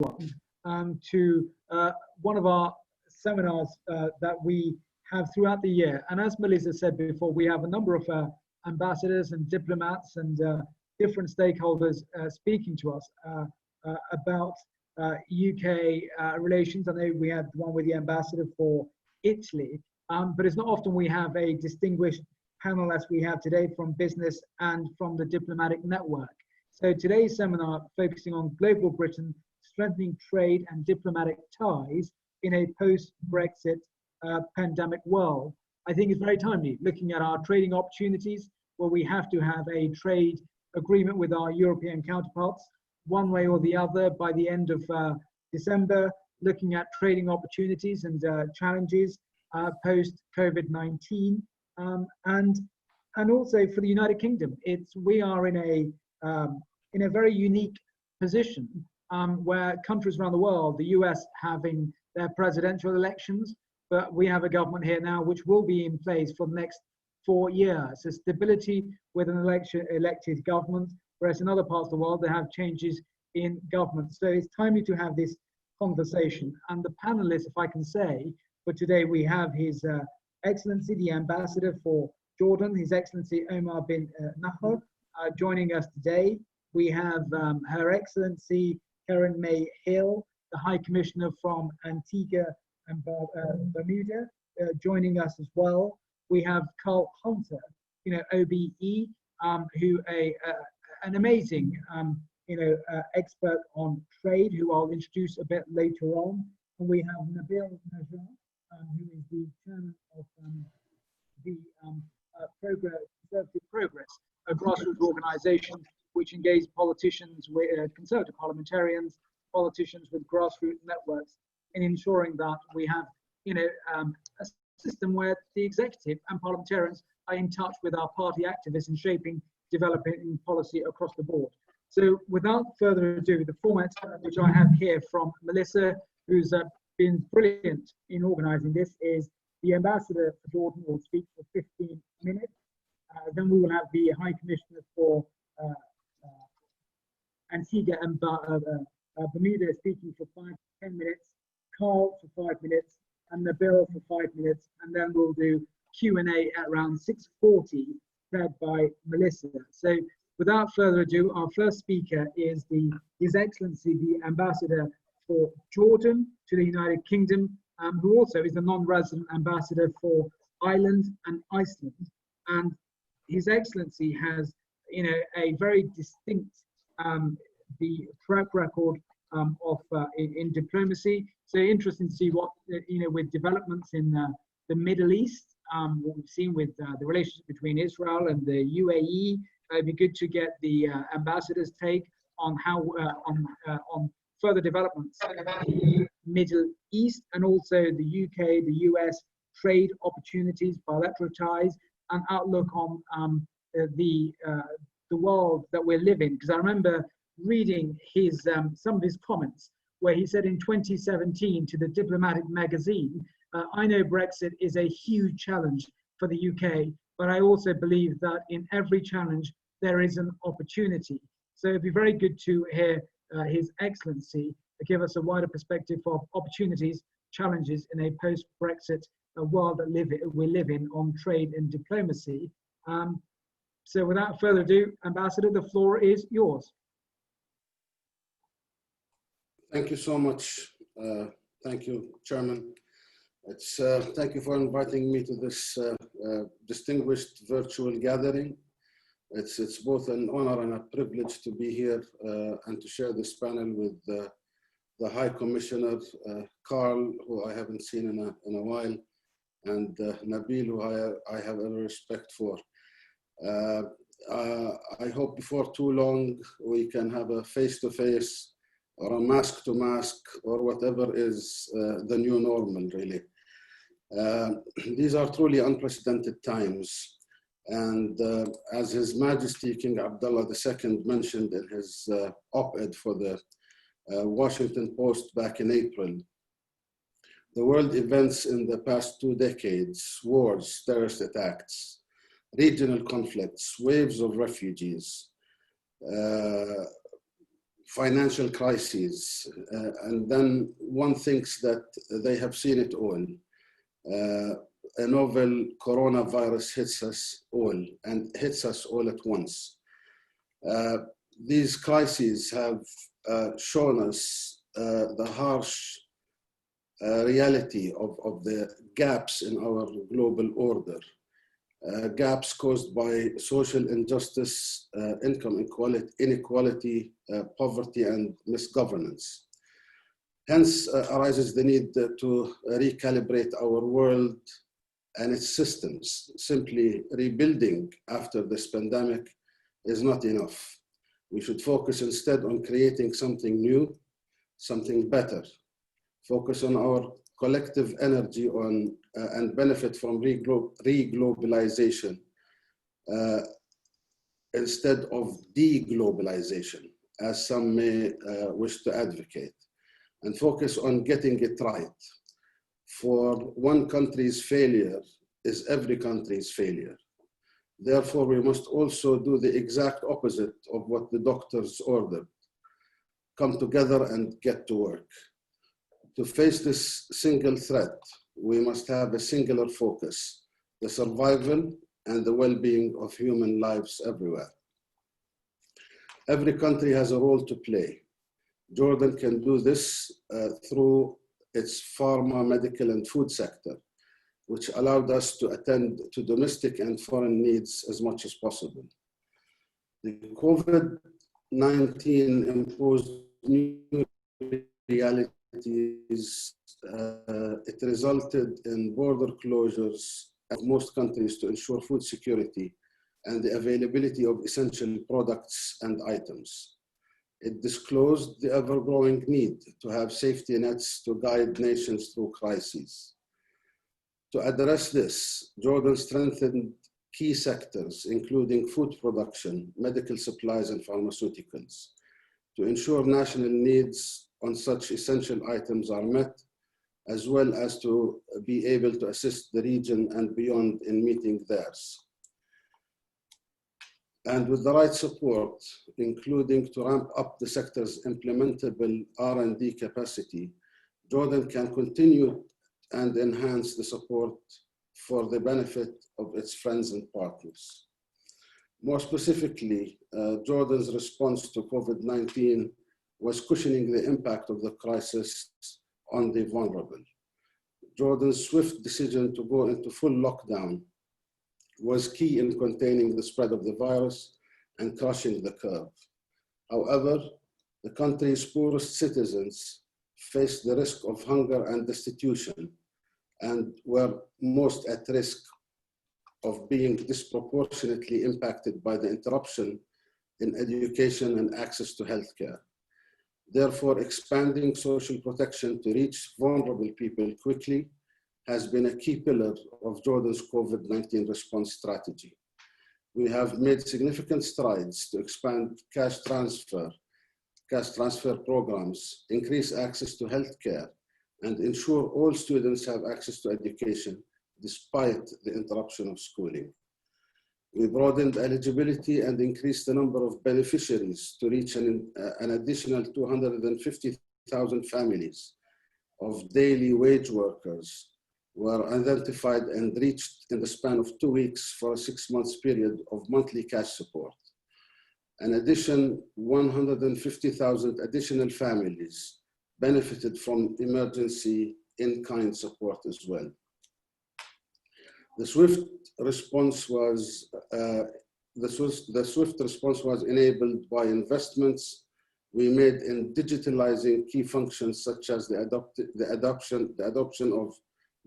to one of our seminars that we have throughout the year. And as Melissa said before, we have a number of ambassadors and diplomats and different stakeholders speaking to us about UK relations. I know we had one with the ambassador for Italy, but it's not often we have a distinguished panel as we have today from business and from the diplomatic network. So today's seminar focusing on global Britain, strengthening trade and diplomatic ties in a post-Brexit pandemic world, I think is very timely, looking at our trading opportunities, where we have to have a trade agreement with our European counterparts, one way or the other, by the end of December, looking at trading opportunities and challenges post-COVID-19, and also for the United Kingdom. We are in a very unique position where countries around the world, the US having their presidential elections, but we have a government here now which will be in place for the next 4 years. So stability with an elected government, whereas in other parts of the world they have changes in government. So it's timely to have this conversation. And the panelists, if I can say, for today we have His Excellency, the Ambassador for Jordan, His Excellency Omar bin Nahar, joining us today. We have Her Excellency Karen May Hill, the High Commissioner from Antigua and Bermuda, joining us as well. We have Carl Hunter, OBE, who an amazing, expert on trade, who I'll introduce a bit later on. And we have Nabil Najjar, who is the chairman of the Conservative Progress, a grassroots organisation which engages politicians, with Conservative parliamentarians, politicians with grassroots networks, in ensuring that we have, a system where the executive and parliamentarians are in touch with our party activists in shaping, developing policy across the board. So without further ado, the format which I have here from Melissa, who's been brilliant in organising this, is the Ambassador for Jordan will speak for 15 minutes. Then we will have the High Commissioner for Antigua and Bermuda speaking for 5 to 10 minutes, Carl for 5 minutes, and Nabil for 5 minutes, and then we'll do Q&A at around 6:40, led by Melissa. So without further ado, our first speaker is His Excellency, the Ambassador for Jordan to the United Kingdom, who also is the non-resident ambassador for Ireland and Iceland. And His Excellency has, a very distinct the track record in diplomacy. So interesting to see what, with developments in the Middle East, what we've seen with the relationship between Israel and the UAE. It'd be good to get the ambassador's take on how on further developments in the Middle East, and also the UK, the US trade opportunities, bilateral ties, and outlook on the world that we're living. Because I remember reading his some of his comments where he said in 2017 to the Diplomatic magazine, I know Brexit is a huge challenge for the UK, but I also believe that in every challenge there is an opportunity. So it'd be very good to hear His Excellency give us a wider perspective of opportunities, challenges in a post-Brexit world that we live in on trade and diplomacy. So without further ado, Ambassador, the floor is yours. Thank you so much. Thank you, Chairman. Thank you for inviting me to this distinguished virtual gathering. It's both an honor and a privilege to be here and to share this panel with the High Commissioner, Carl, who I haven't seen in a while, and Nabil, who I have a respect for. I hope before too long we can have a face-to-face or a mask-to-mask or whatever is the new normal, really. These are truly unprecedented times. And as His Majesty King Abdullah II mentioned in his op-ed for the Washington Post back in April, the world events in the past 2 decades, wars, terrorist attacks, regional conflicts, waves of refugees, financial crises, and then one thinks that they have seen it all. A novel coronavirus hits us all and hits us all at once. These crises have shown us the harsh reality of the gaps in our global order, gaps caused by social injustice, income inequality, poverty, and misgovernance. Hence arises the need to recalibrate our world and its systems. Simply rebuilding after this pandemic is not enough. We should focus instead on creating something new, something better. Focus on our collective energy on and benefit from reglobalization instead of deglobalization, as some may wish to advocate, and focus on getting it right. For one country's failure is every country's failure. Therefore, we must also do the exact opposite of what the doctors ordered. Come together and get to work. To face this single threat, we must have a singular focus, the survival and the well-being of human lives everywhere. Every country has a role to play. Jordan can do this through its pharma, medical, and food sector, which allowed us to attend to domestic and foreign needs as much as possible. The COVID-19 imposed new realities. It resulted in border closures of most countries to ensure food security and the availability of essential products and items. It disclosed the ever-growing need to have safety nets to guide nations through crises. To address this, Jordan strengthened key sectors, including food production, medical supplies, and pharmaceuticals, to ensure national needs on such essential items are met, as well as to be able to assist the region and beyond in meeting theirs. And with the right support, including to ramp up the sector's implementable R&D capacity, Jordan can continue and enhance the support for the benefit of its friends and partners. More specifically, Jordan's response to COVID-19 was cushioning the impact of the crisis on the vulnerable. Jordan's swift decision to go into full lockdown was key in containing the spread of the virus and crushing the curve. However, the country's poorest citizens faced the risk of hunger and destitution and were most at risk of being disproportionately impacted by the interruption in education and access to healthcare. Therefore, expanding social protection to reach vulnerable people quickly has been a key pillar of Jordan's COVID-19 response strategy. We have made significant strides to expand cash transfer programs, increase access to healthcare, and ensure all students have access to education despite the interruption of schooling. We broadened eligibility and increased the number of beneficiaries to reach an additional 250,000 families of daily wage workers were identified and reached in the span of 2 weeks for a 6 months period of monthly cash support. In addition, 150,000 additional families benefited from emergency in-kind support as well. The swift response was enabled by investments we made in digitalizing key functions such as the adoption of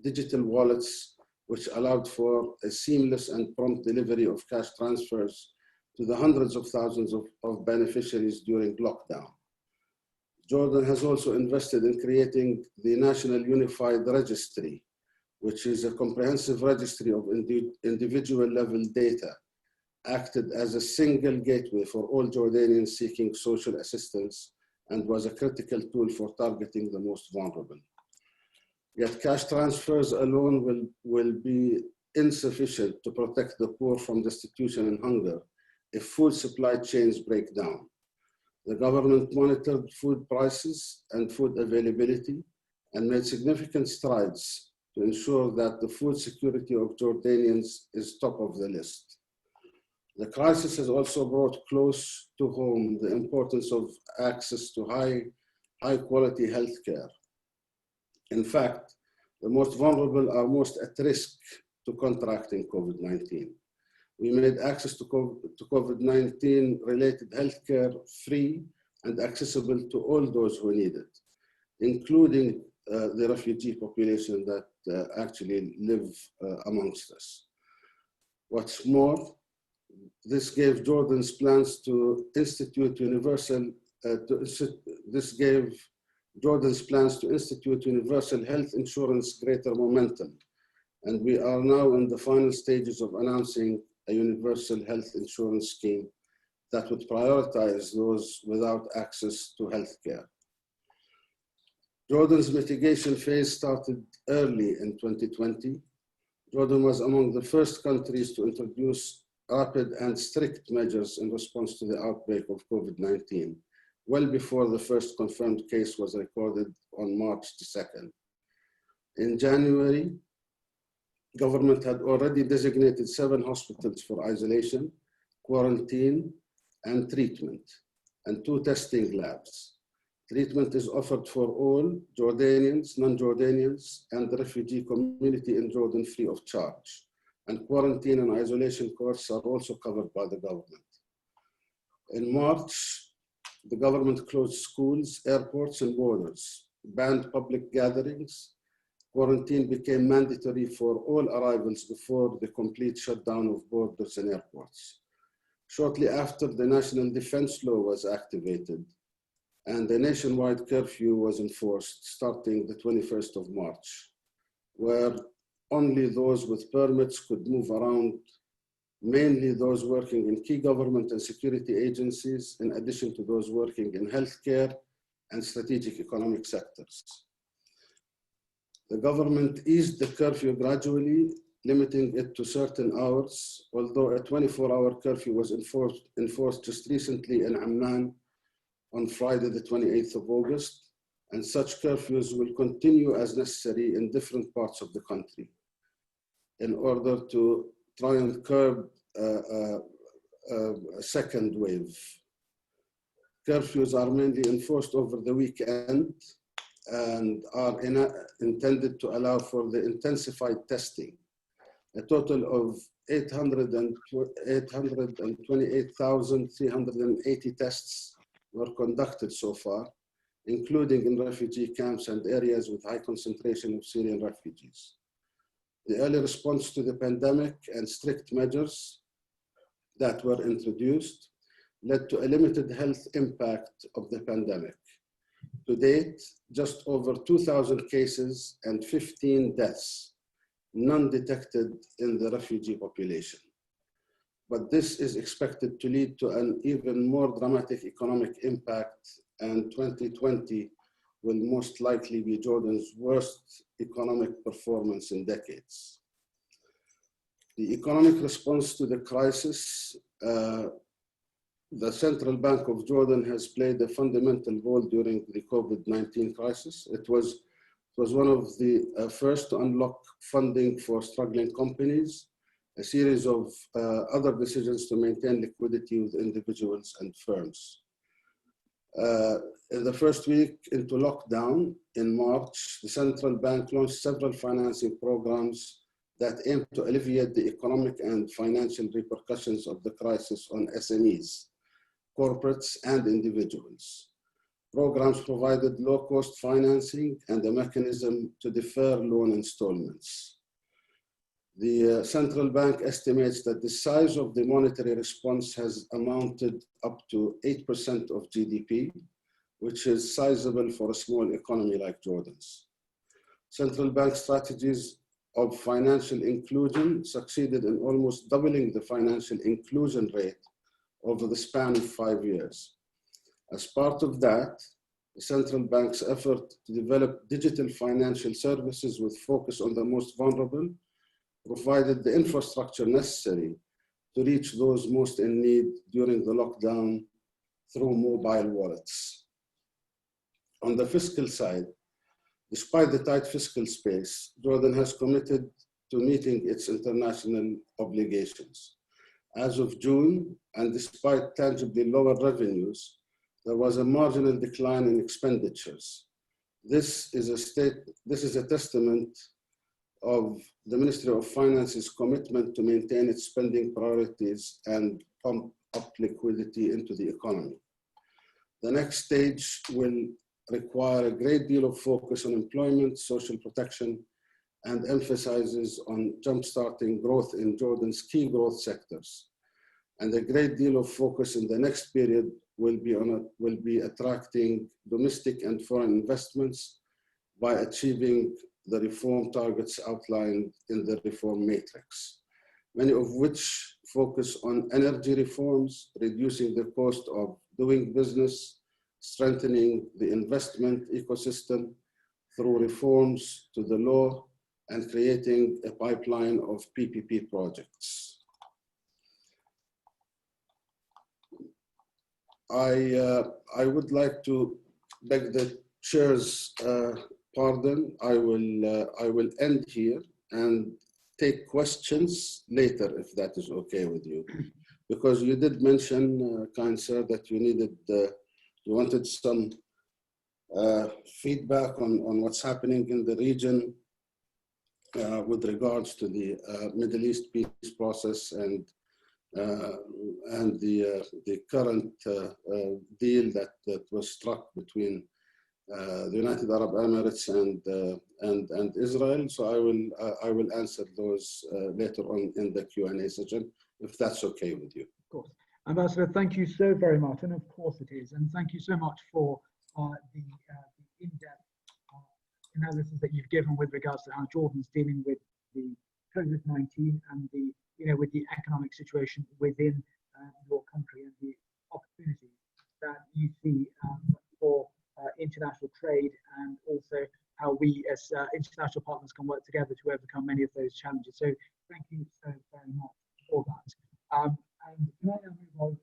digital wallets, which allowed for a seamless and prompt delivery of cash transfers to the hundreds of thousands of beneficiaries during lockdown. Jordan has also invested in creating the National Unified Registry, which is a comprehensive registry of individual level data, acted as a single gateway for all Jordanians seeking social assistance and was a critical tool for targeting the most vulnerable. Yet cash transfers alone will be insufficient to protect the poor from destitution and hunger if food supply chains break down. The government monitored food prices and food availability and made significant strides to ensure that the food security of Jordanians is top of the list. The crisis has also brought close to home the importance of access to high quality healthcare. In fact, the most vulnerable are most at risk to contracting COVID-19. We made access to COVID-19 related healthcare free and accessible to all those who need it, including the refugee population that actually live amongst us. What's more, this gave Jordan's plans to institute universal health insurance greater momentum, and we are now in the final stages of announcing a universal health insurance scheme that would prioritize those without access to health care. Jordan's mitigation phase started early in 2020. Jordan was among the first countries to introduce rapid and strict measures in response to the outbreak of COVID-19, well before the first confirmed case was recorded on March 2nd. In January, government had already designated 7 hospitals for isolation, quarantine, and treatment, and 2 testing labs. Treatment is offered for all Jordanians, non-Jordanians, and the refugee community in Jordan free of charge. And quarantine and isolation costs are also covered by the government. In March, the government closed schools, airports, and borders, banned public gatherings. Quarantine became mandatory for all arrivals before the complete shutdown of borders and airports. Shortly after, the National Defense Law was activated, and a nationwide curfew was enforced starting the 21st of March, where only those with permits could move around, mainly those working in key government and security agencies, in addition to those working in healthcare and strategic economic sectors. The government eased the curfew gradually, limiting it to certain hours, although a 24-hour curfew was enforced just recently in Amman on Friday, the 28th of August, and such curfews will continue as necessary in different parts of the country in order to try and curb a second wave. Curfews are mainly enforced over the weekend and are intended to allow for the intensified testing. A total of 828,380 tests were conducted so far, including in refugee camps and areas with high concentration of Syrian refugees. The early response to the pandemic and strict measures that were introduced led to a limited health impact of the pandemic. To date, just over 2,000 cases and 15 deaths, none detected in the refugee population. But this is expected to lead to an even more dramatic economic impact, and 2020 will most likely be Jordan's worst economic performance in decades. The economic response to the crisis, the Central Bank of Jordan has played a fundamental role during the COVID-19 crisis. It was one of the first to unlock funding for struggling companies, a series of other decisions to maintain liquidity with individuals and firms. In the first week into lockdown in March, the central bank launched several financing programs that aim to alleviate the economic and financial repercussions of the crisis on SMEs, corporates, and individuals. Programs provided low-cost financing and a mechanism to defer loan installments. The central bank estimates that the size of the monetary response has amounted up to 8% of GDP, which is sizable for a small economy like Jordan's. Central bank strategies of financial inclusion succeeded in almost doubling the financial inclusion rate over the span of 5 years. As part of that, the central bank's effort to develop digital financial services with focus on the most vulnerable provided the infrastructure necessary to reach those most in need during the lockdown through mobile wallets. On the fiscal side, despite the tight fiscal space, Jordan has committed to meeting its international obligations. As of June, and despite tangibly lower revenues, there was a marginal decline in expenditures. This is a testament of the Ministry of Finance's commitment to maintain its spending priorities and pump up liquidity into the economy. The next stage will require a great deal of focus on employment, social protection, and emphasizes on jumpstarting growth in Jordan's key growth sectors. And a great deal of focus in the next period will be attracting domestic and foreign investments by achieving the reform targets outlined in the reform matrix, many of which focus on energy reforms, reducing the cost of doing business, strengthening the investment ecosystem through reforms to the law, and creating a pipeline of PPP projects. I would like to beg the chair's pardon. I will end here and take questions later, if that is okay with you, because you did mention, kind sir, that you wanted some feedback on what's happening in the region with regards to the Middle East peace process and the current deal that was struck between the United Arab Emirates and Israel. So I will answer those later on in the Q&A session, if that's okay with you. Of course. Ambassador, thank you so very much. And of course it is. And thank you so much for the in-depth analysis that you've given with regards to how Jordan's dealing with the COVID-19 and with the economic situation within your country and the opportunities that you see for international trade, and also how we as international partners can work together to overcome many of those challenges. So thank you so very much for that. And can I now move over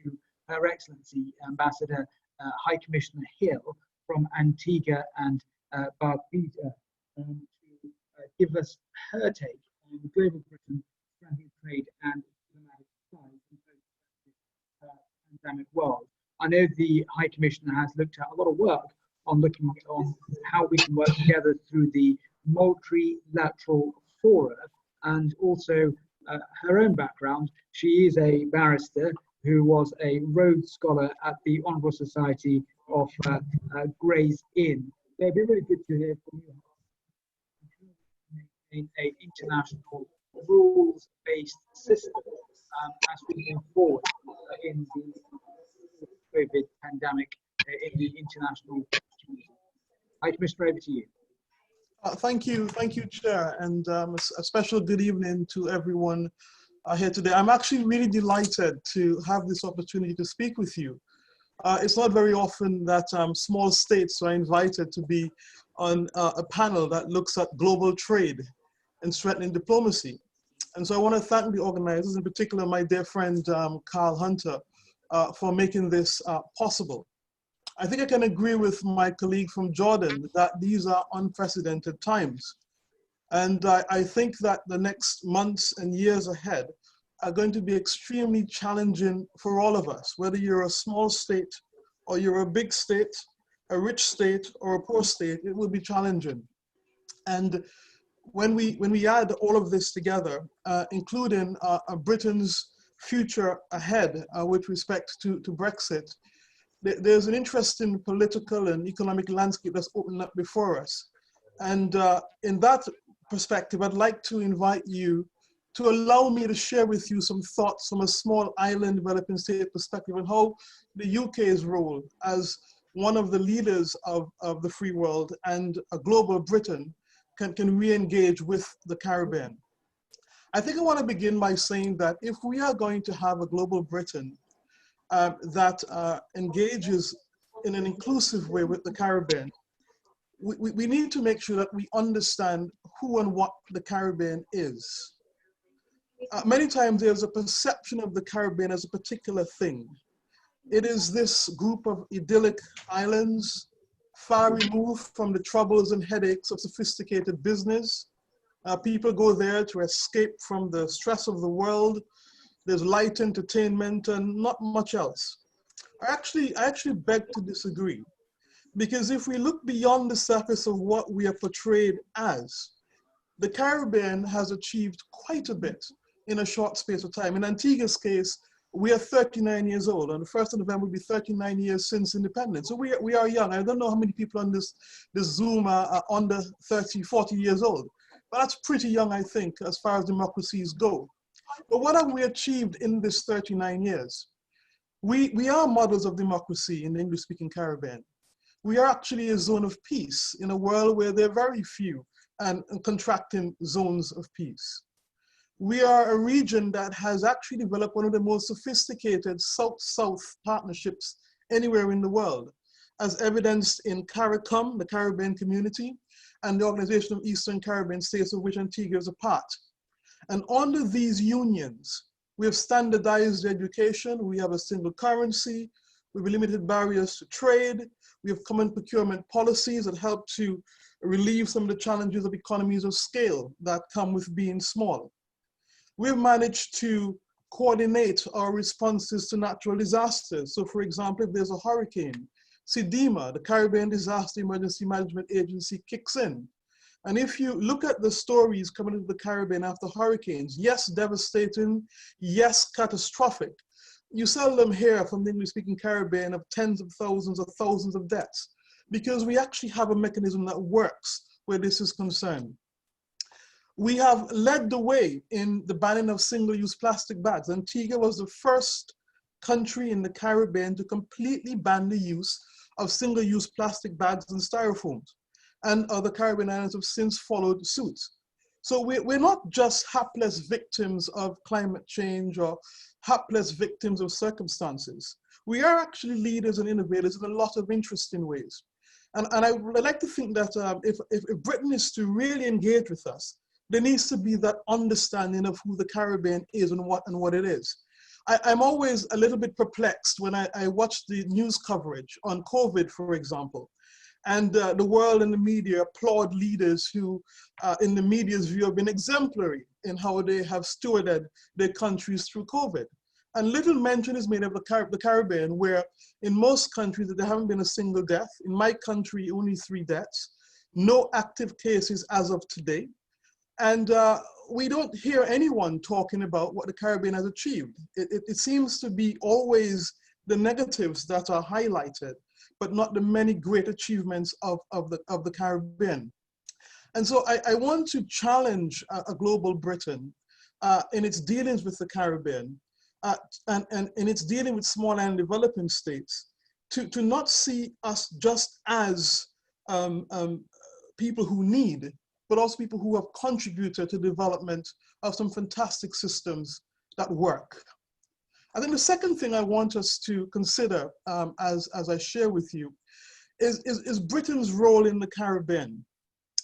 to Her Excellency Ambassador High Commissioner Hill from Antigua and Barbuda to give us her take on global Britain, strengthening trade and diplomatic ties in the pandemic world. I know the High Commissioner has looked at a lot of work on looking on how we can work together through the multilateral fora, and also her own background. She is a barrister who was a Rhodes Scholar at the Honourable Society of Gray's Inn. So it'd be really good to hear from you in an international rules-based system as we move forward in the COVID pandemic in the international community. High Commissioner, over to you. Thank you, Chair, and a special good evening to everyone here today. I'm actually really delighted to have this opportunity to speak with you. It's not very often that small states are invited to be on a panel that looks at global trade and strengthening diplomacy. And so I want to thank the organizers, in particular my dear friend Carl Hunter, for making this possible. I think I can agree with my colleague from Jordan that these are unprecedented times. And I think that the next months and years ahead are going to be extremely challenging for all of us, whether you're a small state or you're a big state, a rich state or a poor state, it will be challenging. And when we add all of this together, including Britain's future ahead with respect to Brexit, there's an interesting political and economic landscape that's opened up before us. And in that perspective, I'd like to invite you to allow me to share with you some thoughts from a small island developing state perspective on how the UK's role as one of the leaders of the free world and a global Britain can re-engage with the Caribbean. I think I want to begin by saying that if we are going to have a global Britain that engages in an inclusive way with the Caribbean, we need to make sure that we understand who and what the Caribbean is. Many times there's a perception of the Caribbean as a particular thing. It is this group of idyllic islands, far removed from the troubles and headaches of sophisticated business. People go there to escape from the stress of the world. There's light entertainment and not much else. I actually beg to disagree, because if we look beyond the surface of what we are portrayed as, the Caribbean has achieved quite a bit in a short space of time. In Antigua's case, we are 39 years old. On the 1st of November will be 39 years since independence. So we are young. I don't know how many people on this Zoom are under 30, 40 years old. But that's pretty young, I think, as far as democracies go. But what have we achieved in this 39 years? We are models of democracy in the English-speaking Caribbean. We are actually a zone of peace in a world where there are very few and contracting zones of peace. We are a region that has actually developed one of the most sophisticated South-South partnerships anywhere in the world, as evidenced in CARICOM, the Caribbean Community, and the Organization of Eastern Caribbean States, of which Antigua is a part. And under these unions, we have standardized education, we have a single currency, we have limited barriers to trade, we have common procurement policies that help to relieve some of the challenges of economies of scale that come with being small. We've managed to coordinate our responses to natural disasters. So for example, if there's a hurricane, CDEMA, the Caribbean Disaster Emergency Management Agency, kicks in. And if you look at the stories coming into the Caribbean after hurricanes, yes, devastating, yes, catastrophic, you seldom hear from the English-speaking Caribbean of tens of thousands or thousands of deaths, because we actually have a mechanism that works where this is concerned. We have led the way in the banning of single-use plastic bags. Antigua was the first country in the Caribbean to completely ban the use of single-use plastic bags and styrofoams. And other Caribbean islands have since followed suit. So we're not just hapless victims of climate change or hapless victims of circumstances. We are actually leaders and innovators in a lot of interesting ways. And I would like to think that if Britain is to really engage with us, there needs to be that understanding of who the Caribbean is and what it is. I'm always a little bit perplexed when I watch the news coverage on COVID, for example, and the world and the media applaud leaders who, in the media's view, have been exemplary in how they have stewarded their countries through COVID. And little mention is made of the Caribbean, where in most countries there haven't been a single death. In my country, only 3 deaths, no active cases as of today. And we don't hear anyone talking about what the Caribbean has achieved. It seems to be always the negatives that are highlighted, but not the many great achievements of the Caribbean. And so I want to challenge a global Britain in its dealings with the Caribbean and in its dealing with small and developing states to not see us just as people who need, but also people who have contributed to the development of some fantastic systems that work. I think the second thing I want us to consider as I share with you is Britain's role in the Caribbean.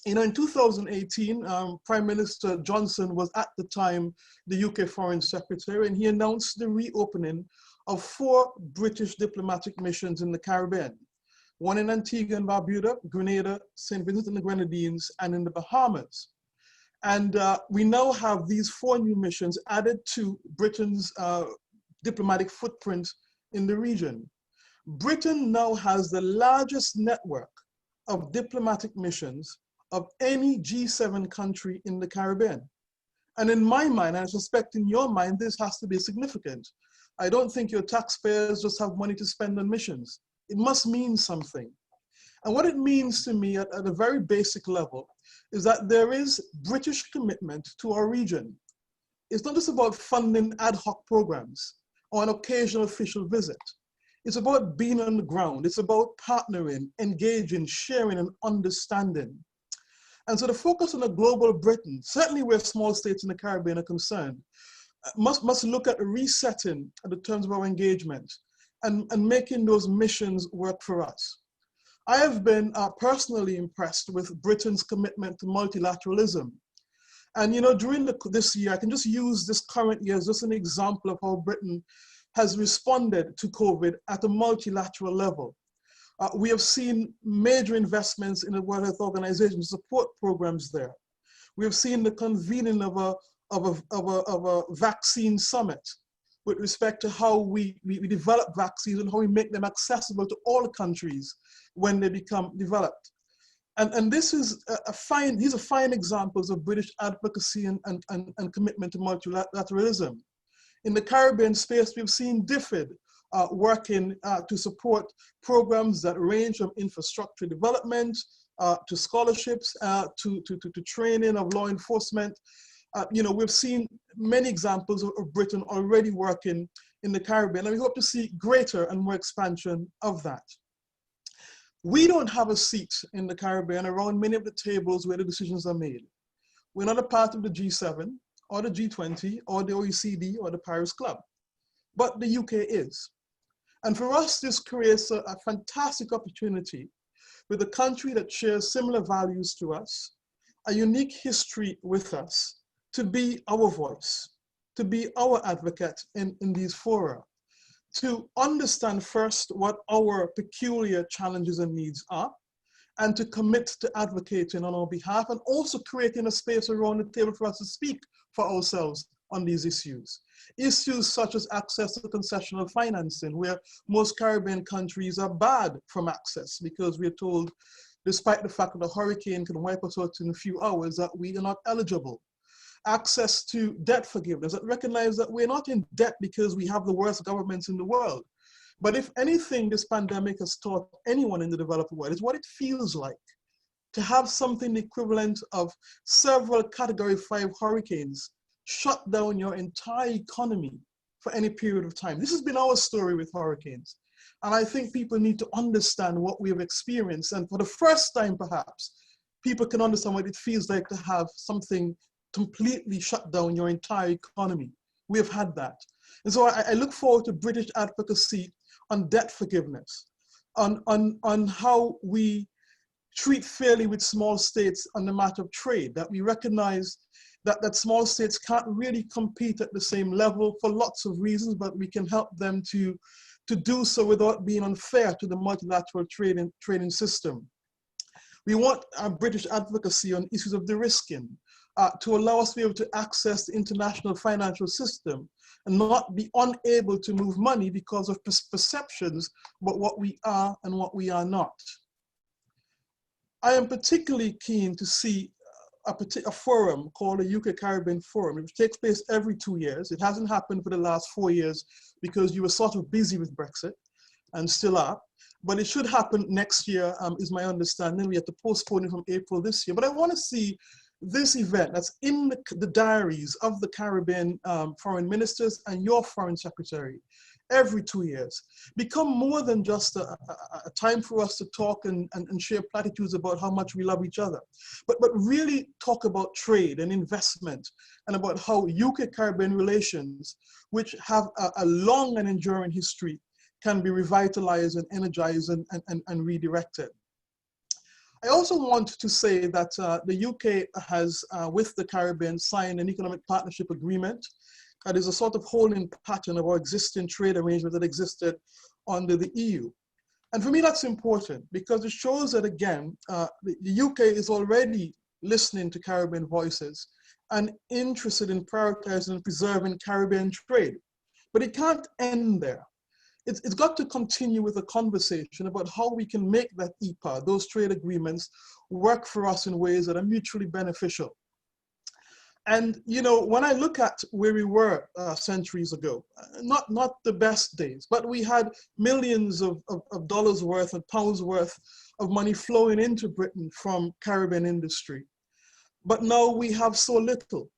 You know, in 2018, Prime Minister Johnson was at the time the UK Foreign Secretary, and he announced the reopening of 4 British diplomatic missions in the Caribbean. One in Antigua and Barbuda, Grenada, St. Vincent and the Grenadines, and in the Bahamas. And we now have these 4 new missions added to Britain's diplomatic footprint in the region. Britain now has the largest network of diplomatic missions of any G7 country in the Caribbean. And in my mind, and I suspect in your mind, this has to be significant. I don't think your taxpayers just have money to spend on missions. It must mean something. And what it means to me at a very basic level is that there is British commitment to our region. It's not just about funding ad hoc programs or an occasional official visit. It's about being on the ground. It's about partnering, engaging, sharing, and understanding. And so the focus on a global Britain, certainly where small states in the Caribbean are concerned, must look at resetting the terms of our engagement and making those missions work for us. I have been personally impressed with Britain's commitment to multilateralism. And you know, during this year, I can just use this current year as just an example of how Britain has responded to COVID at a multilateral level. We have seen major investments in the World Health Organization support programs there. We have seen the convening of a vaccine summit with respect to how we develop vaccines and how we make them accessible to all countries when they become developed. And this is these are fine examples of British advocacy and commitment to multilateralism. In the Caribbean space, we've seen DFID working to support programs that range from infrastructure development to scholarships, to training of law enforcement. We've seen many examples of Britain already working in the Caribbean, and we hope to see greater and more expansion of that. We don't have a seat in the Caribbean around many of the tables where the decisions are made. We're not a part of the G7 or the G20 or the OECD or the Paris Club, but the UK is. And for us, this creates a fantastic opportunity with a country that shares similar values to us, a unique history with us, to be our voice, to be our advocate in these fora, to understand first what our peculiar challenges and needs are, and to commit to advocating on our behalf, and also creating a space around the table for us to speak for ourselves on these issues. Issues such as access to concessional financing, where most Caribbean countries are barred from access because we're told, despite the fact that a hurricane can wipe us out in a few hours, that we are not eligible. Access to debt forgiveness, that recognize that we're not in debt because we have the worst governments in the world. But if anything this pandemic has taught anyone in the developed world, is what it feels like to have something equivalent of several Category 5 hurricanes shut down your entire economy for any period of time. This has been our story with hurricanes. And I think people need to understand what we have experienced. And for the first time, perhaps, people can understand what it feels like to have something completely shut down your entire economy. We have had that. And so I look forward to British advocacy on debt forgiveness, on how we treat fairly with small states on the matter of trade, that we recognize that small states can't really compete at the same level for lots of reasons, but we can help them to do so without being unfair to the multilateral trading system. We want British advocacy on issues of de-risking, to allow us to be able to access the international financial system and not be unable to move money because of perceptions about what we are and what we are not. I am particularly keen to see a forum called the UK Caribbean Forum. It takes place every 2 years. It hasn't happened for the last 4 years because you were sort of busy with Brexit and still are. But it should happen next year, is my understanding. We have to postpone it from April this year. But I want to see this event that's in the diaries of the Caribbean foreign ministers and your foreign secretary every 2 years become more than just a time for us to talk and share platitudes about how much we love each other, but really talk about trade and investment and about how UK-Caribbean relations, which have a long and enduring history, can be revitalized and energized and redirected. I also want to say that the UK has, with the Caribbean, signed an economic partnership agreement that is a sort of holding pattern of our existing trade arrangement that existed under the EU. And for me, that's important because it shows that, again, the UK is already listening to Caribbean voices and interested in prioritizing and preserving Caribbean trade. But it can't end there. It's got to continue with a conversation about how we can make that EPA, those trade agreements, work for us in ways that are mutually beneficial. And when I look at where we were centuries ago, not the best days, but we had millions of dollars worth and pounds worth of money flowing into Britain from Caribbean industry. But now we have so little.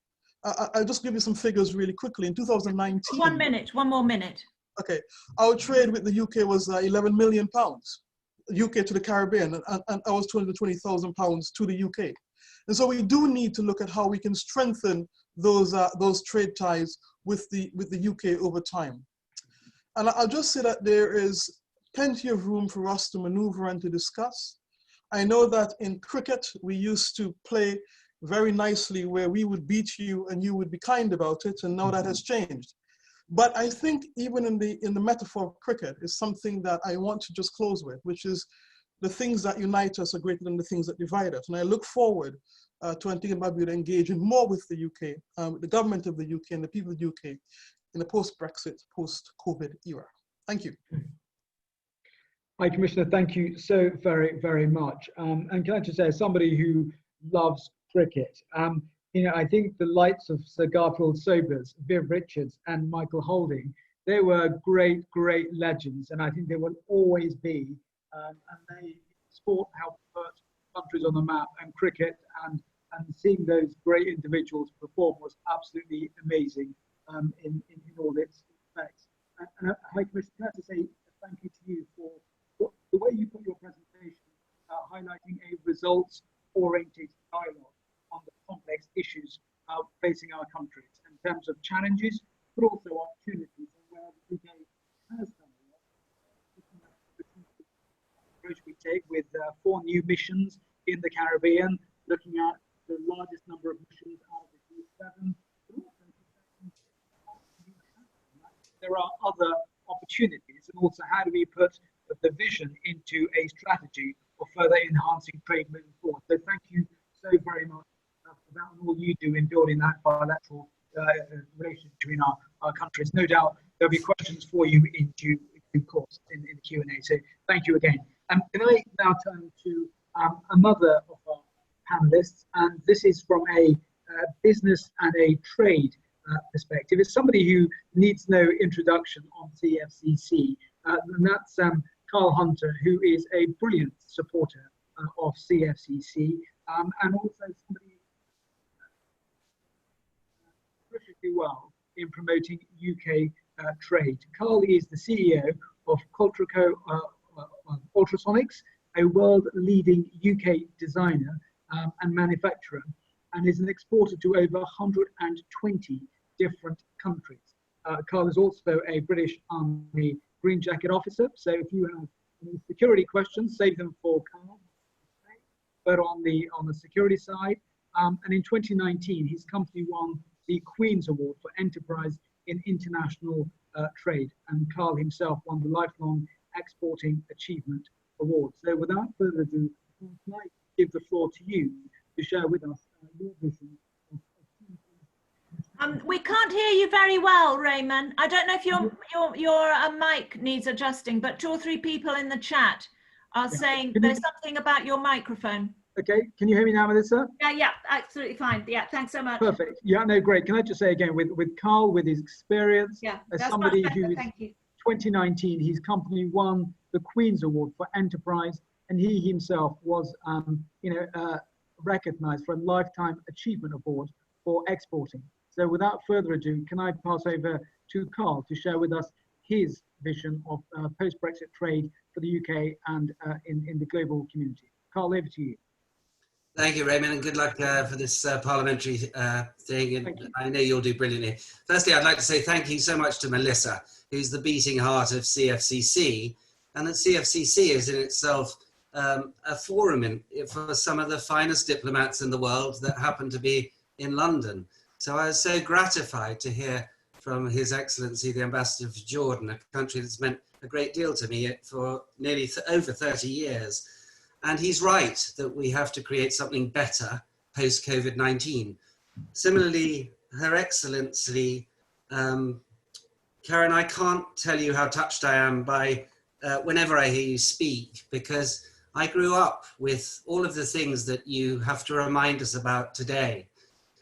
I'll just give you some figures really quickly. In 2019. 1 minute, one more minute. Okay, our trade with the UK was 11 million pounds, UK to the Caribbean, and I was 220,000 pounds to the UK. And so we do need to look at how we can strengthen those trade ties with the UK over time. And I'll just say that there is plenty of room for us to maneuver and to discuss. I know that in cricket, we used to play very nicely where we would beat you and you would be kind about it, and now that has changed. But I think even in the metaphor of cricket is something that I want to just close with, which is the things that unite us are greater than the things that divide us. And I look forward to Antigua and Barbuda engaging more with the UK, the government of the UK and the people of the UK in the post-Brexit, post-COVID era. Thank you. Hi, Commissioner. Thank you so very, very much. And can I just say, as somebody who loves cricket, you know, I think the likes of Sir Garfield Sobers, Viv Richards, and Michael Holding, they were great, great legends, and I think they will always be. And they sport helped put countries on the map, and cricket and seeing those great individuals perform was absolutely amazing in all its respects. And High Commissioner, can I just say thank you to you for the way you put your presentation, highlighting a results-oriented dialogue on the complex issues facing our countries in terms of challenges, but also opportunities, and where the UK has done a lot. The approach we take with 4 new missions in the Caribbean, looking at the largest number of missions out of the G7. There are other opportunities, and also how do we put the vision into a strategy for further enhancing trade moving forward. So thank you so very much for that and all you do in building that bilateral relationship between our countries. No doubt there'll be questions for you in due course in the Q&A. So thank you again. Can I now turn to another of our panelists, and this is from a business and a trade perspective. It's somebody who needs no introduction on CFCC, and that's Carl Hunter, who is a brilliant supporter of CFCC, and also somebody terrifically well in promoting UK trade. Carl is the CEO of Coltraco Ultrasonics, a world-leading UK designer and manufacturer, and is an exporter to over 120 different countries. Carl is also a British Army Green Jacket officer, so if you have any security questions, save them for Carl. But on the security side, and in 2019, his company won the Queen's Award for Enterprise in International Trade, and Carl himself won the Lifelong Exporting Achievement Award. So without further ado, I'd like to give the floor to you to share with us your vision. We can't hear you very well, Raymond. I don't know if your mic needs adjusting, but 2 or 3 people in the chat are saying there's something about your microphone. Okay, can you hear me now, Melissa? Yeah, absolutely fine. Yeah, thanks so much. Perfect. Yeah, no, great. Can I just say again, with Carl, with his experience, as somebody who is 2019, his company won the Queen's Award for Enterprise, and he himself was, recognized for a Lifetime Achievement Award for exporting. So without further ado, can I pass over to Carl to share with us his vision of post-Brexit trade for the UK and in the global community. Carl, over to you. Thank you, Raymond, and good luck for this parliamentary thing. And I know you'll do brilliantly. Firstly, I'd like to say thank you so much to Melissa, who's the beating heart of CFCC, and that CFCC is in itself a forum for some of the finest diplomats in the world that happen to be in London. So I was so gratified to hear from His Excellency, the Ambassador for Jordan, a country that's meant a great deal to me for nearly over 30 years. And he's right that we have to create something better post-COVID-19. Similarly, Her Excellency, Karen, I can't tell you how touched I am by whenever I hear you speak, because I grew up with all of the things that you have to remind us about today.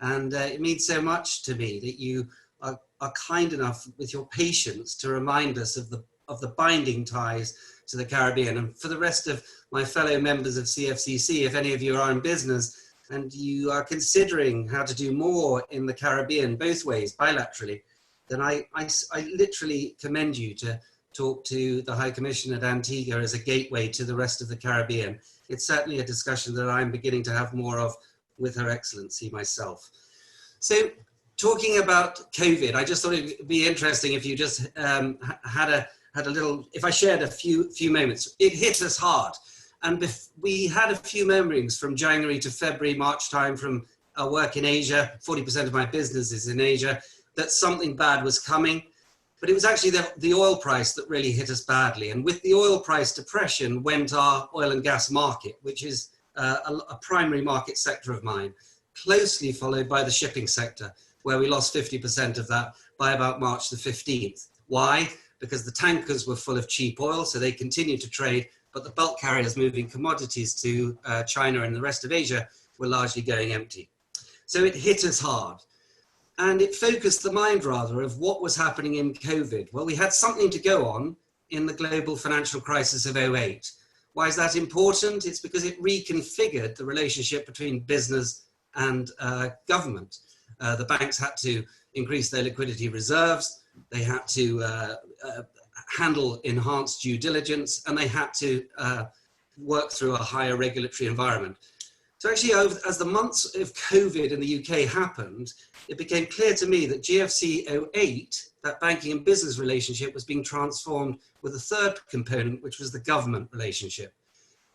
And it means so much to me that you are kind enough with your patience to remind us of the binding ties to the Caribbean. And for the rest of my fellow members of CFCC, if any of you are in business and you are considering how to do more in the Caribbean, both ways, bilaterally, then I literally commend you to talk to the High Commission at Antigua as a gateway to the rest of the Caribbean. It's certainly a discussion that I'm beginning to have more of with Her Excellency myself. So talking about COVID, I just thought it'd be interesting if you just had a little, if I shared a few moments. It hit us hard. And we had a few memories from January to February, March time from our work in Asia. 40% of my business is in Asia, that something bad was coming. But it was actually the oil price that really hit us badly. And with the oil price depression went our oil and gas market, which is a primary market sector of mine, closely followed by the shipping sector, where we lost 50% of that by about March the 15th. Why? Because the tankers were full of cheap oil, so they continued to trade, but the bulk carriers moving commodities to China and the rest of Asia were largely going empty. So it hit us hard. And it focused the mind rather of what was happening in COVID. Well, we had something to go on in the global financial crisis of 2008. Why is that important? It's because it reconfigured the relationship between business and government. The banks had to increase their liquidity reserves, they had to handle enhanced due diligence, and they had to work through a higher regulatory environment. So actually, as the months of COVID in the UK happened, it became clear to me that GFC 08, that banking and business relationship, was being transformed with a third component, which was the government relationship.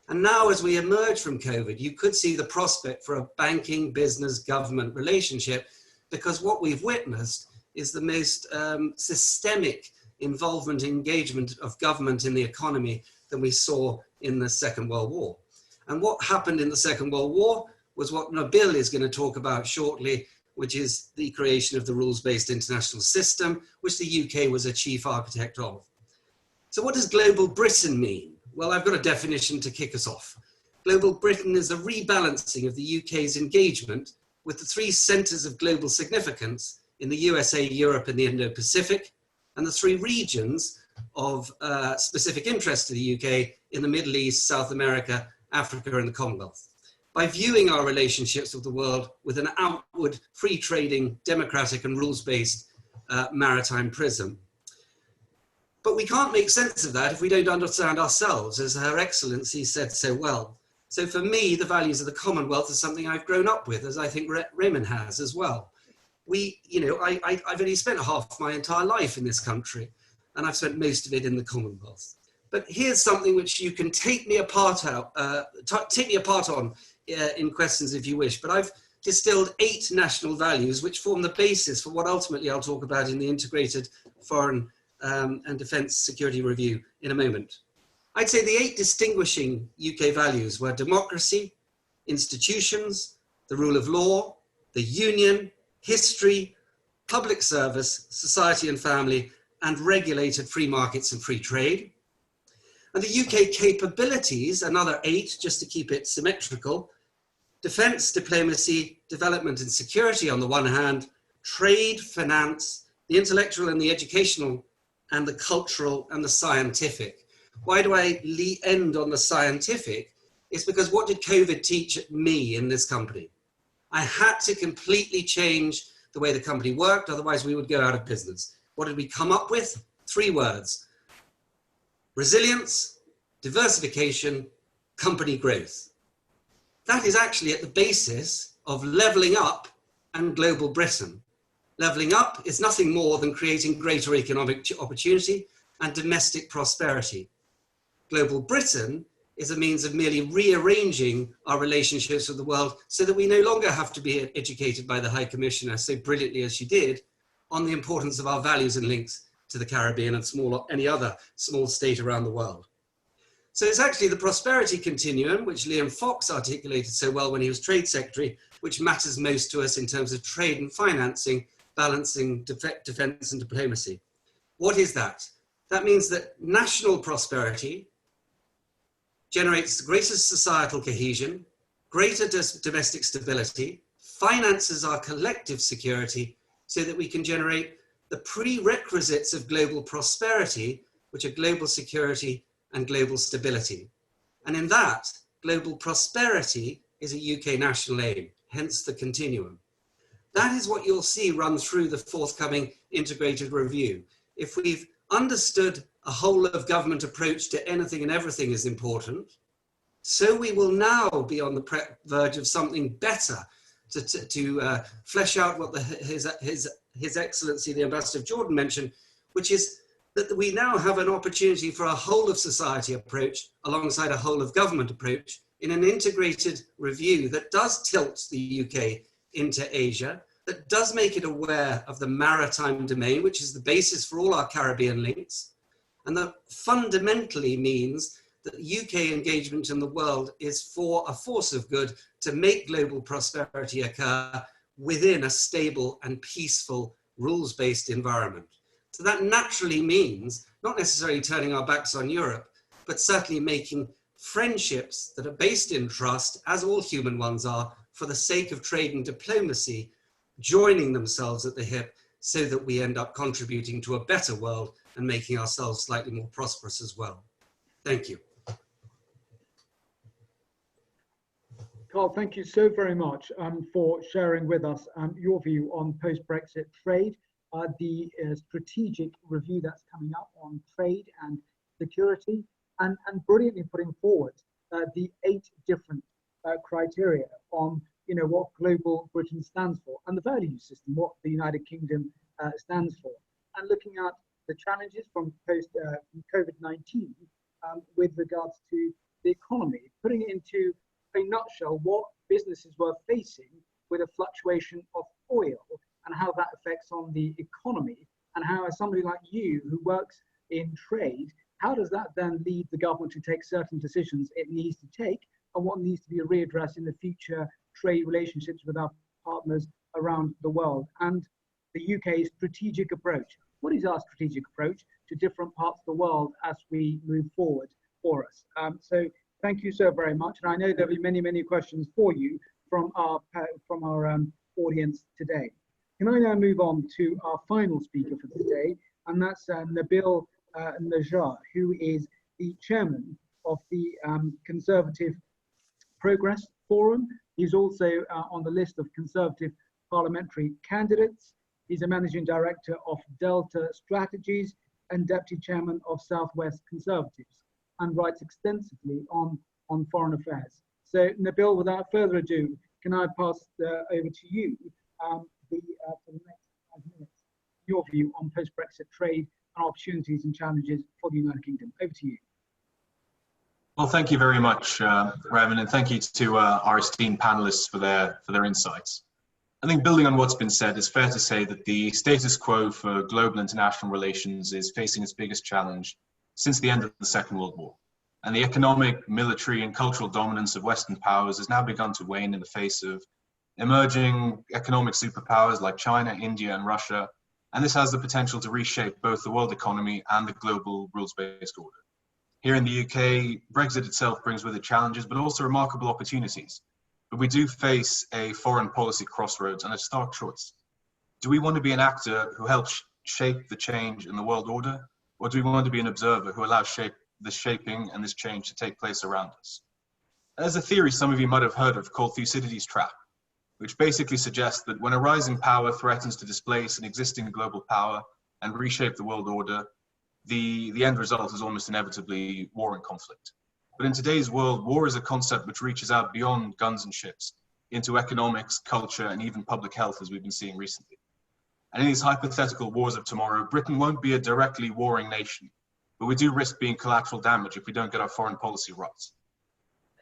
And now as we emerge from COVID, you could see the prospect for a banking, business, government relationship, because what we've witnessed is the most systemic involvement and engagement of government in the economy than we saw in the Second World War. And what happened in the Second World War was what Nabil is going to talk about shortly, which is the creation of the rules-based international system, which the UK was a chief architect of. So what does global Britain mean? Well, I've got a definition to kick us off. Global Britain is a rebalancing of the UK's engagement with the three centres of global significance in the USA, Europe, and the Indo-Pacific, and the three regions of specific interest to the UK in the Middle East, South America, Africa, and the Commonwealth. By viewing our relationships with the world with an outward, free trading, democratic, and rules-based maritime prism. But we can't make sense of that if we don't understand ourselves, as Her Excellency said so well. So for me, the values of the Commonwealth is something I've grown up with, as I think Raymond has as well. I've only spent half my entire life in this country, and I've spent most of it in the Commonwealth. But here's something which you can take me apart on in questions if you wish. But I've distilled 8 national values which form the basis for what ultimately I'll talk about in the integrated foreign and defence security review in a moment. I'd say the 8 distinguishing UK values were democracy, institutions, the rule of law, the union, history, public service, society and family, and regulated free markets and free trade. And the UK capabilities, another 8, just to keep it symmetrical: defence, diplomacy, development and security on the one hand, trade, finance, the intellectual and the educational, and the cultural and the scientific. Why do I end on the scientific? It's because what did COVID teach me in this company? I had to completely change the way the company worked, otherwise we would go out of business. What did we come up with? 3 words: resilience, diversification, company growth. That is actually at the basis of levelling up and global Britain. Levelling up is nothing more than creating greater economic opportunity and domestic prosperity. Global Britain is a means of merely rearranging our relationships with the world so that we no longer have to be educated by the High Commissioner so brilliantly as she did on the importance of our values and links to the Caribbean and any other small state around the world. So it's actually the prosperity continuum, which Liam Fox articulated so well when he was Trade Secretary, which matters most to us in terms of trade and financing, balancing defence and diplomacy. What is that? That means that national prosperity generates greater societal cohesion, greater domestic stability, finances our collective security so that we can generate the prerequisites of global prosperity, which are global security and global stability. And in that, global prosperity is a UK national aim, hence the continuum. That is what you'll see run through the forthcoming integrated review. If we've understood a whole of government approach to anything and everything is important, so we will now be on the verge of something better to flesh out what His Excellency, the Ambassador of Jordan, mentioned, which is that we now have an opportunity for a whole of society approach alongside a whole of government approach in an integrated review that does tilt the UK into Asia, that does make it aware of the maritime domain, which is the basis for all our Caribbean links, and that fundamentally means that UK engagement in the world is for a force of good to make global prosperity occur within a stable and peaceful rules-based environment. So that naturally means not necessarily turning our backs on Europe, but certainly making friendships that are based in trust, as all human ones are, for the sake of trade and diplomacy, joining themselves at the hip so that we end up contributing to a better world and making ourselves slightly more prosperous as well. Thank you. Carl, thank you so very much for sharing with us your view on post-Brexit trade, the strategic review that's coming up on trade and security, and brilliantly putting forward the 8 different criteria on what global Britain stands for and the value system, what the United Kingdom stands for, and looking at the challenges from post-COVID-19 with regards to the economy, putting it into a nutshell what businesses were facing with a fluctuation of oil and how that affects on the economy, and how, as somebody like you who works in trade, how does that then lead the government to take certain decisions it needs to take, and what needs to be readdressed in the future trade relationships with our partners around the world, and the UK's strategic approach. What is our strategic approach to different parts of the world as we move forward for us? So thank you so very much, and I know there'll be many, many questions for you from our audience today. Can I now move on to our final speaker for today, and that's Nabil Najjar, who is the chairman of the Conservative Progress Forum. He's also on the list of Conservative parliamentary candidates. He's a managing director of Delta Strategies and deputy chairman of Southwest Conservatives, and writes extensively on foreign affairs. So Nabil, without further ado, can I pass over to you for the next 5 minutes, your view on post-Brexit trade and opportunities and challenges for the United Kingdom. Over to you. Well, thank you very much, Raymond, and thank you to our esteemed panelists for their insights. I think building on what's been said, it's fair to say that the status quo for global international relations is facing its biggest challenge since the end of the Second World War. And the economic, military, and cultural dominance of Western powers has now begun to wane in the face of emerging economic superpowers like China, India, and Russia. And this has the potential to reshape both the world economy and the global rules-based order. Here in the UK, Brexit itself brings with it challenges, but also remarkable opportunities. But we do face a foreign policy crossroads and a stark choice. Do we want to be an actor who helps shape the change in the world order? Or do we want to be an observer who allows the shaping and this change to take place around us? There's a theory some of you might have heard of called Thucydides' trap, which basically suggests that when a rising power threatens to displace an existing global power and reshape the world order, the end result is almost inevitably war and conflict. But in today's world, war is a concept which reaches out beyond guns and ships into economics, culture, and even public health, as we've been seeing recently. And in these hypothetical wars of tomorrow, Britain won't be a directly warring nation, but we do risk being collateral damage if we don't get our foreign policy right.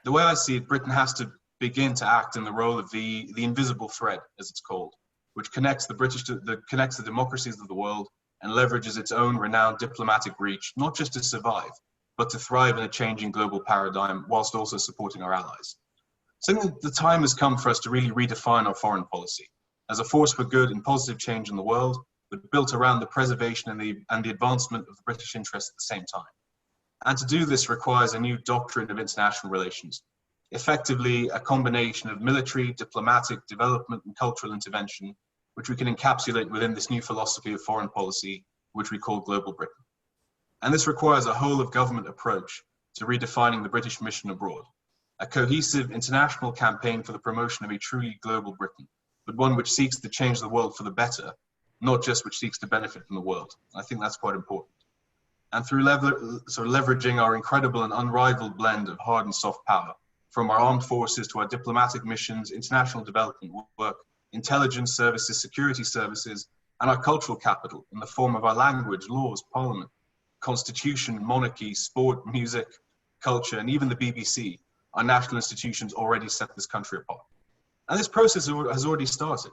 The way I see it, Britain has to begin to act in the role of the invisible thread, as it's called, which connects the democracies of the world and leverages its own renowned diplomatic reach, not just to survive, but to thrive in a changing global paradigm whilst also supporting our allies. So I think the time has come for us to really redefine our foreign policy as a force for good and positive change in the world, but built around the preservation and the advancement of the British interest at the same time. And to do this requires a new doctrine of international relations, effectively a combination of military, diplomatic, development, and cultural intervention, which we can encapsulate within this new philosophy of foreign policy, which we call Global Britain. And this requires a whole of government approach to redefining the British mission abroad, a cohesive international campaign for the promotion of a truly global Britain, but one which seeks to change the world for the better, not just which seeks to benefit from the world. I think that's quite important. And through leveraging our incredible and unrivaled blend of hard and soft power, from our armed forces to our diplomatic missions, international development work, intelligence services, security services, and our cultural capital in the form of our language, laws, parliament, constitution, monarchy, sport, music, culture, and even the BBC, our national institutions already set this country apart. And this process has already started.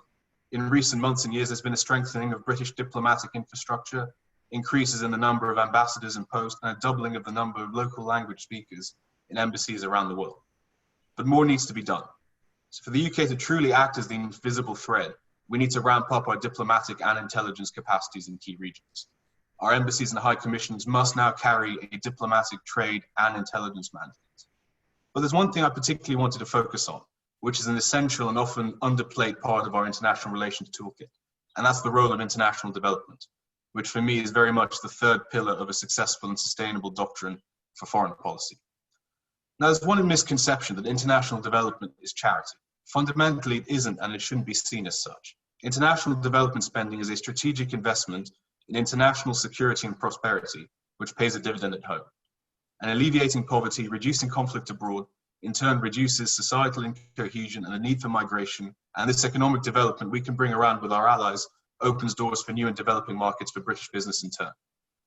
In recent months and years, there's been a strengthening of British diplomatic infrastructure, increases in the number of ambassadors and posts, and a doubling of the number of local language speakers in embassies around the world. But more needs to be done. So for the UK to truly act as the invisible thread, we need to ramp up our diplomatic and intelligence capacities in key regions. Our embassies and high commissions must now carry a diplomatic, trade, and intelligence mandate. But there's one thing I particularly wanted to focus on, which is an essential and often underplayed part of our international relations toolkit, and that's the role of international development, which for me is very much the third pillar of a successful and sustainable doctrine for foreign policy. Now, there's one misconception that international development is charity. Fundamentally, it isn't, and it shouldn't be seen as such. International development spending is a strategic investment in international security and prosperity, which pays a dividend at home. And alleviating poverty, reducing conflict abroad, in turn reduces societal incohesion and the need for migration. And this economic development we can bring around with our allies opens doors for new and developing markets for British business in turn.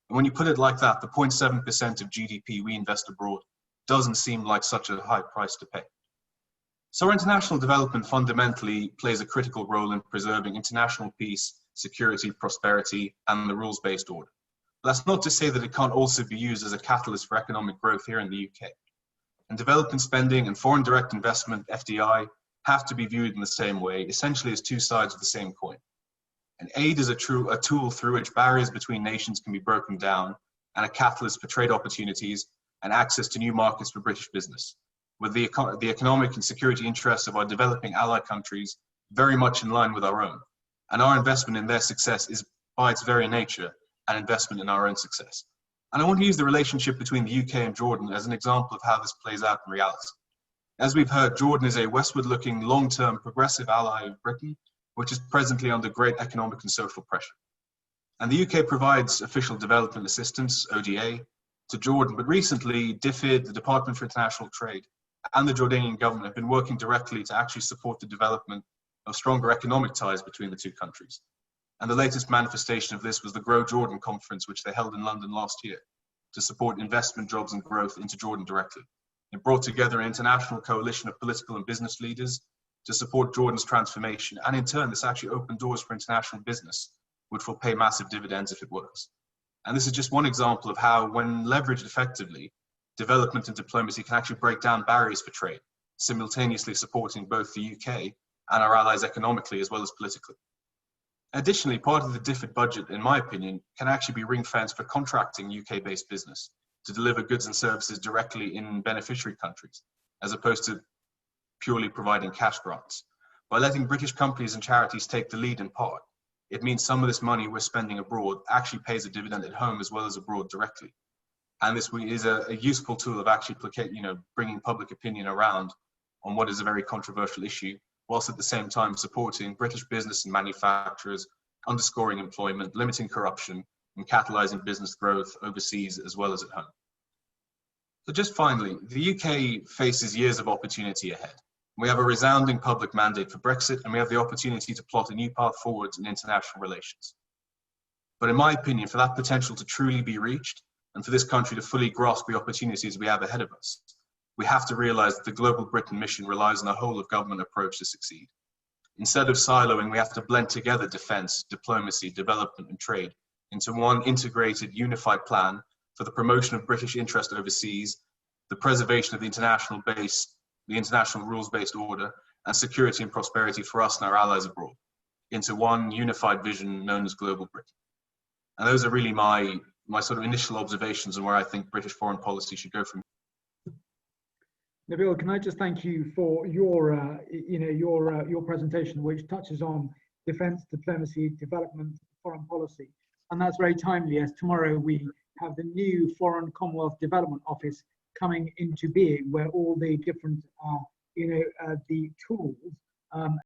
And when you put it like that, the 0.7% of GDP we invest abroad doesn't seem like such a high price to pay. So our international development fundamentally plays a critical role in preserving international peace, security, prosperity, and the rules-based order. But that's not to say that it can't also be used as a catalyst for economic growth here in the UK. And development spending and foreign direct investment, FDI, have to be viewed in the same way, essentially as two sides of the same coin. And aid is a tool through which barriers between nations can be broken down, and a catalyst for trade opportunities and access to new markets for British business, with the economic and security interests of our developing ally countries very much in line with our own. And our investment in their success is, by its very nature, an investment in our own success. And I want to use the relationship between the UK and Jordan as an example of how this plays out in reality. As we've heard, Jordan is a westward-looking, long-term, progressive ally of Britain, which is presently under great economic and social pressure. And the UK provides official development assistance, ODA, to Jordan, but recently DFID, the Department for International Trade, and the Jordanian government have been working directly to actually support the development of stronger economic ties between the two countries. And the latest manifestation of this was the Grow Jordan conference, which they held in London last year to support investment, jobs, and growth into Jordan directly. It brought together an international coalition of political and business leaders to support Jordan's transformation. And in turn, this actually opened doors for international business, which will pay massive dividends if it works. And this is just one example of how, when leveraged effectively, development and diplomacy can actually break down barriers for trade, simultaneously supporting both the UK and our allies economically as well as politically. Additionally, part of the DFID budget, in my opinion, can actually be ring-fenced for contracting UK-based business to deliver goods and services directly in beneficiary countries, as opposed to purely providing cash grants. By letting British companies and charities take the lead in part, it means some of this money we're spending abroad actually pays a dividend at home as well as abroad directly. And this is a useful tool of actually bringing public opinion around on what is a very controversial issue, whilst at the same time supporting British business and manufacturers, underscoring employment, limiting corruption, and catalysing business growth overseas as well as at home. So just finally, the UK faces years of opportunity ahead. We have a resounding public mandate for Brexit, and we have the opportunity to plot a new path forwards in international relations. But in my opinion, for that potential to truly be reached, and for this country to fully grasp the opportunities we have ahead of us, we have to realise that the Global Britain mission relies on a whole-of-government approach to succeed. Instead of siloing, we have to blend together defence, diplomacy, development and trade into one integrated, unified plan for the promotion of British interest overseas, the preservation of the international rules-based order, and security and prosperity for us and our allies abroad, into one unified vision known as Global Britain. And those are really my sort of initial observations on where I think British foreign policy should go from. Nabil, can I just thank you for your presentation, which touches on defence, diplomacy, development, foreign policy, and that's very timely, as tomorrow we have the new Foreign Commonwealth Development Office coming into being, where all the different, the tools